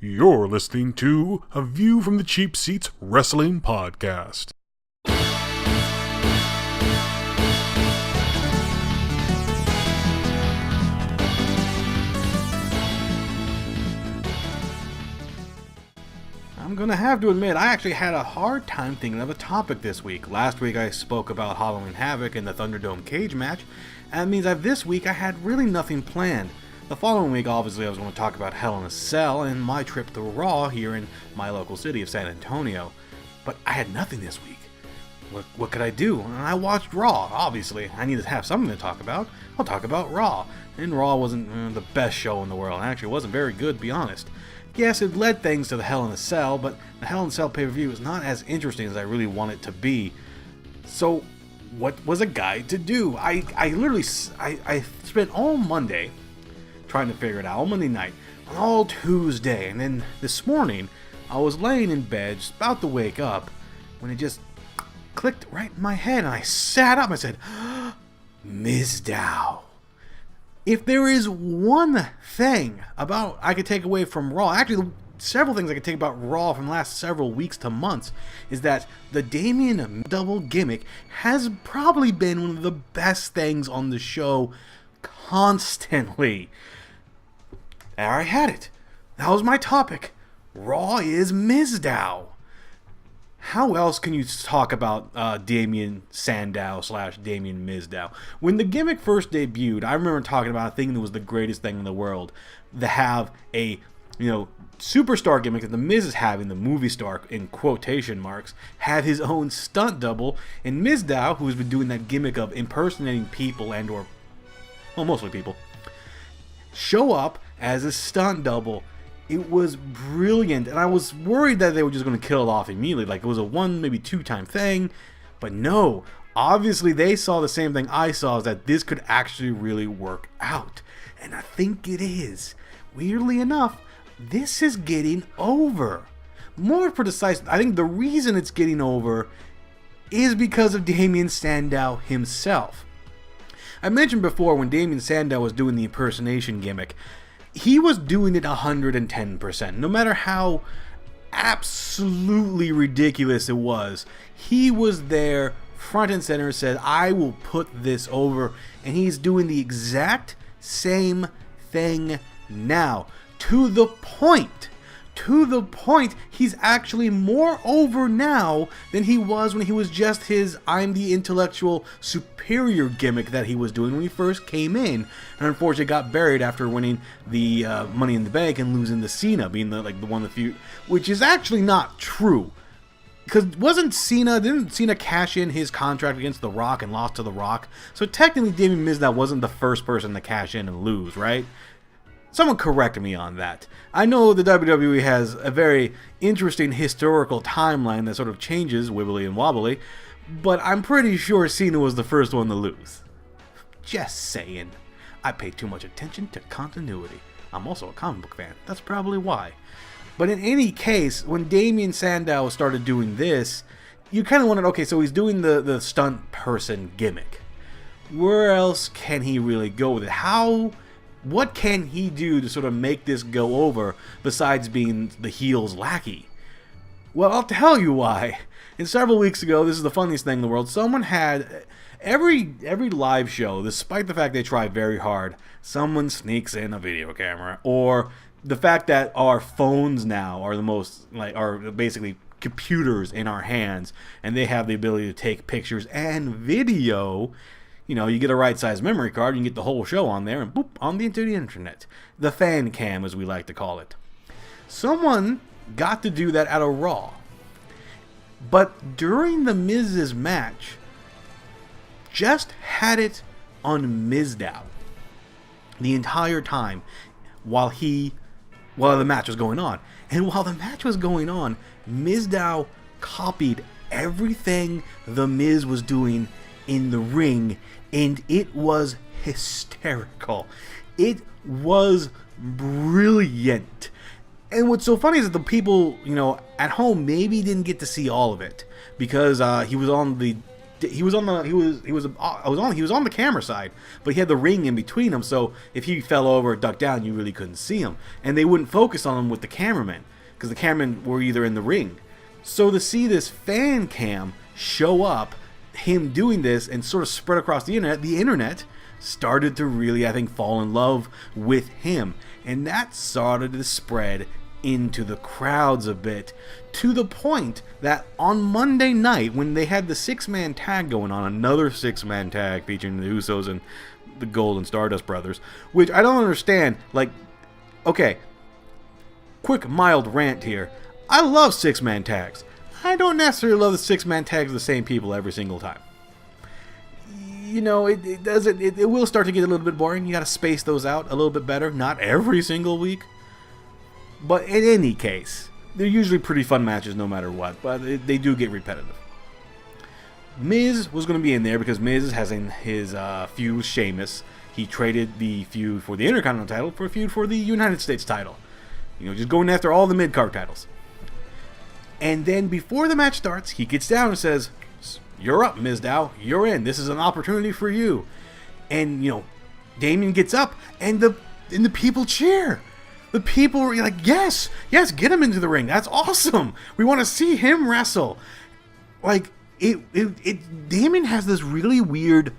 You're listening to A View from the Cheap Seats Wrestling Podcast. I'm going to have to admit, I actually had a hard time thinking of a topic this week. Last week I spoke about Halloween Havoc and the Thunderdome cage match, and that means that this week I had really nothing planned. The following week, obviously, I was going to talk about Hell in a Cell and my trip to Raw here in my local city of San Antonio. But I had nothing this week. What could I do? And I watched Raw, obviously. I need to have something to talk about. I'll talk about Raw. And Raw wasn't the best show in the world. Actually, it wasn't very good, to be honest. Yes, it led things to the Hell in a Cell, but the Hell in a Cell pay-per-view is not as interesting as I really want it to be. So, what was a guy to do? I spent all Monday trying to figure it out, all Monday night, all Tuesday, and then this morning, I was laying in bed, just about to wake up, when it just clicked right in my head, and I sat up and I said, Mizdow. If there is one thing about I could take away from Raw, actually several things I could take about Raw from the last several weeks to months, is that the Damien Mizdow gimmick has probably been one of the best things on the show constantly. There I had it. That was my topic. Raw is Mizdow. How else can you talk about Damien Sandow / Damien Mizdow? When the gimmick first debuted, I remember talking about thinking it was the greatest thing in the world to have a, superstar gimmick that the Miz is having, the movie star in quotation marks, have his own stunt double, and Mizdow, who's been doing that gimmick of impersonating people mostly people, show up as a stunt double. It was brilliant, and I was worried that they were just going to kill it off immediately, like it was a one, maybe two-time thing, but no. Obviously, they saw the same thing I saw, is that this could actually really work out, and I think it is. Weirdly enough, this is getting over. More precise, I think the reason it's getting over is because of Damien Sandow himself. I mentioned before when Damien Sandow was doing the impersonation gimmick, he was doing it 110%. No matter how absolutely ridiculous it was, he was there front and center, said, I will put this over, and he's doing the exact same thing now. To the point, he's actually more over now than he was when he was just his I'm the intellectual superior gimmick that he was doing when he first came in, and unfortunately got buried after winning the Money in the Bank and losing to Cena, being the one of the few, which is actually not true. Because didn't Cena cash in his contract against The Rock and lost to The Rock? So technically Damien Mizdow wasn't the first person to cash in and lose, right? Someone correct me on that. I know the WWE has a very interesting historical timeline that sort of changes wibbly and wobbly, but I'm pretty sure Cena was the first one to lose. Just saying. I pay too much attention to continuity. I'm also a comic book fan. That's probably why. But in any case, when Damien Sandow started doing this, you kind of wondered, okay, so he's doing the stunt person gimmick. Where else can he really go with it? What can he do to sort of make this go over besides being the heel's lackey? Well, I'll tell you why. And several weeks ago, this is the funniest thing in the world, someone had, every live show, despite the fact they try very hard, someone sneaks in a video camera. Or the fact that our phones now are are basically computers in our hands, and they have the ability to take pictures and video. You get a right-sized memory card, you can get the whole show on there, and boop, into the internet. The fan cam, as we like to call it. Someone got to do that at a Raw. But during the Miz's match, just had it on Mizdow the entire time while the match was going on. And while the match was going on, Mizdow copied everything the Miz was doing in the ring, and it was hysterical. It was brilliant. And what's so funny is that the people, at home maybe didn't get to see all of it because he was on the he was on the camera side, but he had the ring in between him, so if he fell over or ducked down, you really couldn't see him. And they wouldn't focus on him with the cameramen, because the cameramen were either in the ring. So to see this fan cam show up, him doing this, and sort of spread across the internet started to really, I think, fall in love with him. And that started to spread into the crowds a bit, to the point that on Monday night, when they had the 6-man tag going on, another 6-man tag featuring the Usos and the Golden Stardust Brothers, which I don't understand. Like, okay, quick mild rant here. I love 6-man tags. I don't necessarily love the 6-man tags of the same people every single time. You know, it will start to get a little bit boring. You got to space those out a little bit better. Not every single week. But in any case, they're usually pretty fun matches no matter what. But they do get repetitive. Miz was going to be in there because Miz has in his feud with Sheamus. He traded the feud for the Intercontinental title for a feud for the United States title. You know, just going after all the mid-card titles. And then before the match starts, he gets down and says, "You're up, Mizdow. You're in. This is an opportunity for you." And, you know, Damien gets up, and the people cheer. The people are like, yes, get him into the ring. That's awesome. We want to see him wrestle. Like, Damien has this really weird,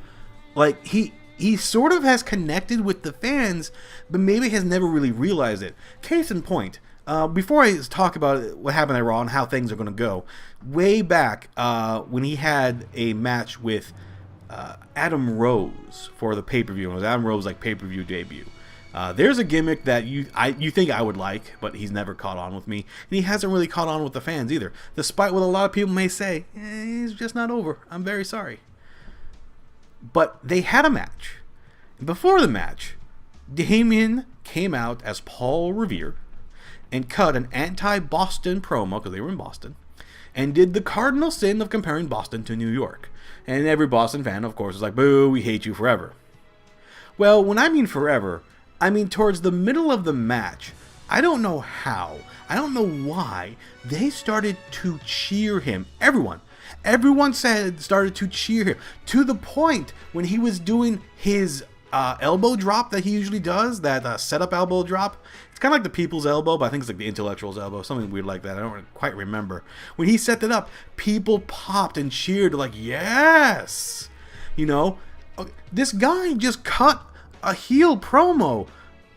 like, he sort of has connected with the fans, but maybe has never really realized it. Case in point, before I talk about what happened at Raw and how things are going to go, way back when he had a match with Adam Rose for the pay-per-view, it was Adam Rose's like pay-per-view debut. There's a gimmick that you think I would like, but he's never caught on with me, and he hasn't really caught on with the fans either, despite what a lot of people may say. He's just not over. I'm very sorry. But they had a match. Before the match, Damien came out as Paul Revere and cut an anti-Boston promo, because they were in Boston, and did the cardinal sin of comparing Boston to New York. And every Boston fan, of course, was like, "Boo, we hate you forever." Well, when I mean forever, I mean towards the middle of the match. I don't know how, I don't know why, they started to cheer him. Everyone started to cheer him, to the point when he was doing his elbow drop that he usually does, that setup elbow drop. It's kind of like the people's elbow, but I think it's like the intellectual's elbow, something weird like that. I don't quite remember. When he set that up, people popped and cheered like, yes! You know, this guy just cut a heel promo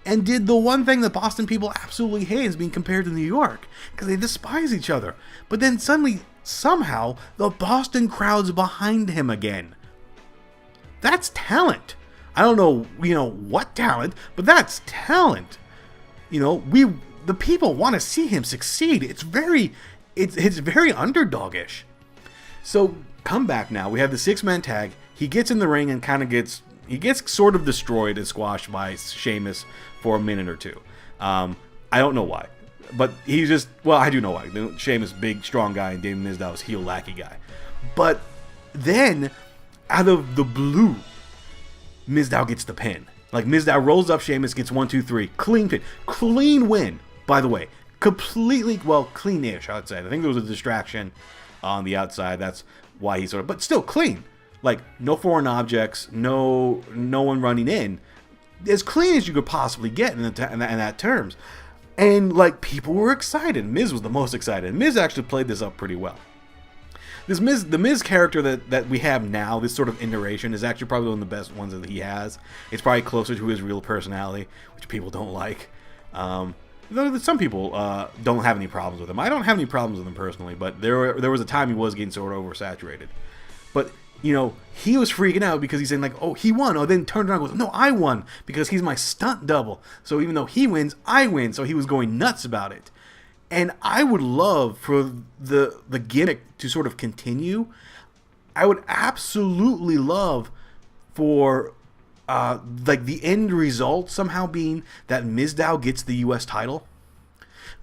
and did the one thing that Boston people absolutely hate, is being compared to New York, because they despise each other. But then suddenly, somehow, the Boston crowd's behind him again. That's talent. I don't know, what talent, but that's talent. The people want to see him succeed. It's very underdogish. So come back now. We have the 6-man tag. He gets in the ring and kind of gets sort of destroyed and squashed by Sheamus for a minute or two. I don't know why, but he's just, well, I do know why. Sheamus, big, strong guy, and Damien Mizdow is heel lackey guy. But then, out of the blue, Mizdow gets the pin. Like, Mizdow rolls up Sheamus, gets 1, 2, 3, clean pin, clean win. By the way, completely, well, clean-ish, I would say. I think there was a distraction on the outside. That's why he sort of, but still clean. Like, no foreign objects, no one running in. As clean as you could possibly get in that terms. And, like, people were excited. Miz was the most excited. Miz actually played this up pretty well. The Miz character that we have now, this sort of iteration, is actually probably one of the best ones that he has. It's probably closer to his real personality, which people don't like. Though some people don't have any problems with him. I don't have any problems with him personally, but there was a time he was getting sort of oversaturated. But, he was freaking out because he's saying, like, oh, he won. Oh, then turned around and goes, no, I won, because he's my stunt double. So even though he wins, I win. So he was going nuts about it. And I would love for the gimmick to sort of continue. I would absolutely love for like the end result somehow being that Mizdow gets the U.S. title.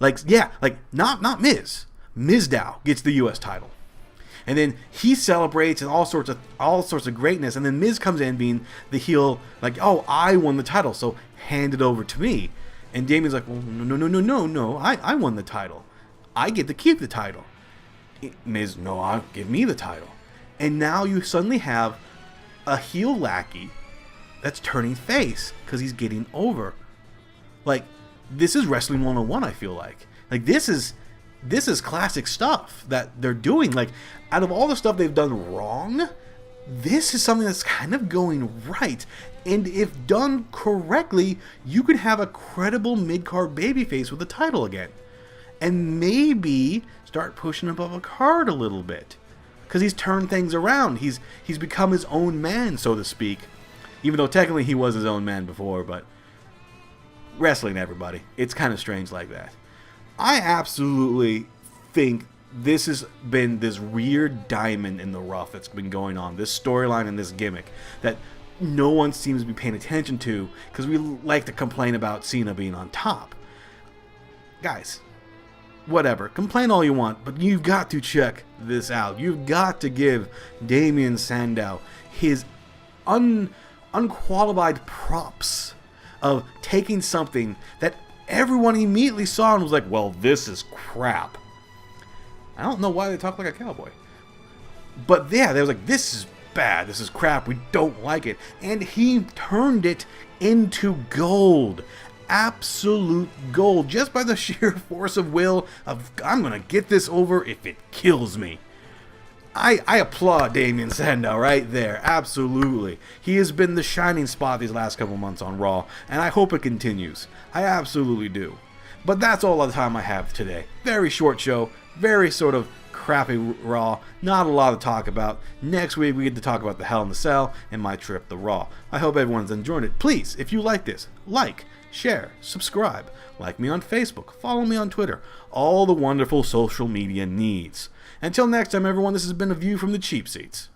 Like, yeah, like not Miz. Mizdow gets the U.S. title. And then he celebrates and all sorts of greatness. And then Miz comes in being the heel, like, oh, I won the title, so hand it over to me. And Damien's like, well, no, I won the title. I get to keep the title. Miz, no, give me the title. And now you suddenly have a heel lackey that's turning face because he's getting over. Like, this is Wrestling 101, I feel like. Like, this is classic stuff that they're doing. Like, out of all the stuff they've done wrong, this is something that's kind of going right. And if done correctly, you could have a credible mid-card babyface with a title again. And maybe start pushing above a card a little bit. Because he's turned things around. He's become his own man, so to speak. Even though technically he was his own man before, but wrestling, everybody. It's kind of strange like that. I absolutely think this has been this weird diamond in the rough that's been going on. This storyline and this gimmick that no one seems to be paying attention to because we like to complain about Cena being on top. Guys, whatever. Complain all you want, but you've got to check this out. You've got to give Damien Mizdow his unqualified props of taking something that everyone immediately saw and was like, well, this is crap. I don't know why they talk like a cowboy. But yeah, they was like, this is bad. This is crap. We don't like it. And he turned it into gold. Absolute gold. Just by the sheer force of will of, I'm going to get this over if it kills me. I applaud Damien Mizdow right there. Absolutely. He has been the shining spot these last couple months on Raw, and I hope it continues. I absolutely do. But that's all the time I have today. Very short show. Very sort of crappy Raw. Not a lot to talk about. Next week we get to talk about the Hell in the Cell and my trip to Raw. I hope everyone's enjoying it. Please, if you like this, like, share, subscribe, like me on Facebook, follow me on Twitter, all the wonderful social media needs. Until next time, everyone, this has been A View from the Cheap Seats.